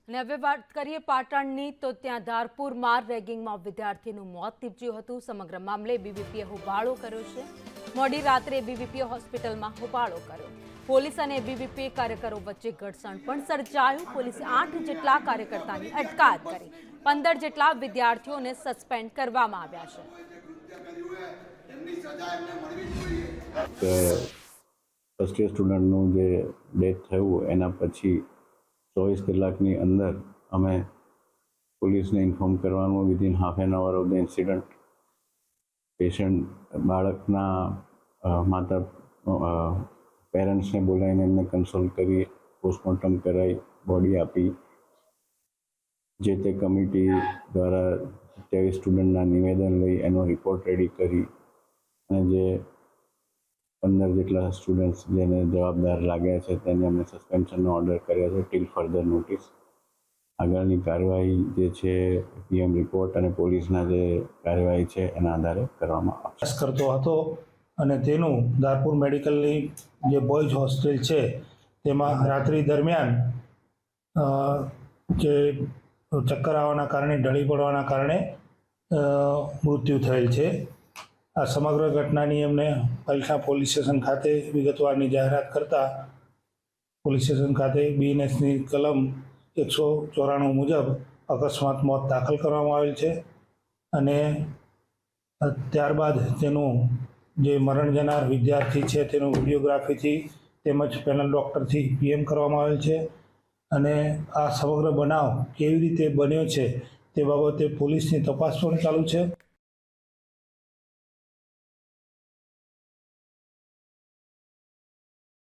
અને હવે વાત કરીએ પાટણની તો ત્યાં ધારપુરમાં રેગિંગમાં વિદ્યાર્થીનું મોત નીપજ્યું હતું। સમગ્ર મામલે બીવીપીએ હોબાળો કર્યો છે। મોડી રાત્રે બીવીપીએ હોસ્પિટલમાં હોબાળો કર્યો। પોલીસ અને બીવીપીએ કાર્યકરો વચ્ચે ઘર્ષણ પણ સર્જાયું। પોલીસે 8 જેટલા કાર્યકર્તાની અટકાયત કરી 15 જેટલા વિદ્યાર્થીઓને સસ્પેન્ડ કરવામાં આવ્યા છે। ફર્સ્ટ યર સ્ટુડન્ટનું જે ડેથ થયું એના પછી 24 કલાકની અંદર અમે પોલીસને ઇન્ફોર્મ કરવાનું within half an hour of the incident patient બાળકના પેરેન્ટ્સને બોલાવીને એમને કન્સલ્ટ કરી પોસ્ટમોર્ટમ કરાવી બોડી આપી જે તે કમિટી દ્વારા 27 સ્ટુડન્ટના નિવેદન લઈ એનો રિપોર્ટ રેડી કરી અને જે 15 જેટલા સ્ટુડન્ટ્સ જેને જવાબદાર લાગ્યા છે તેને અમે સસ્પેન્શનનો ઓર્ડર કર્યા છે ટીલ ફર્ધર નોટિસ। આગળની કાર્યવાહી જે છે પીએમ રિપોર્ટ અને પોલીસના જે કાર્યવાહી છે એના આધારે કરવામાં આવશે। કરતો હતો અને તેનું ધારપુર મેડિકલની જે બોયઝ હોસ્ટેલ છે તેમાં રાત્રિ દરમિયાન જે ચક્કર આવવાના કારણે ઢળી પડવાના કારણે મૃત્યુ થયેલ છે। આ સમગ્ર ઘટનાની અમને પલસા પોલીસ સ્ટેશન ખાતે વિગતવારની જાહેરાત કરતા પોલીસ સ્ટેશન ખાતે બીએનએસની કલમ 194 મુજબ અકસ્માત મોત દાખલ કરવામાં આવેલ છે અને ત્યારબાદ તેનું જે મરણ જનાર વિદ્યાર્થી છે તેનું વિડીયોગ્રાફીથી તેમજ પેનલ ડૉક્ટરથી પીએમ કરવામાં આવેલ છે અને આ સમગ્ર બનાવ કેવી રીતે બન્યો છે તે બાબતે પોલીસની તપાસ પણ ચાલુ છે।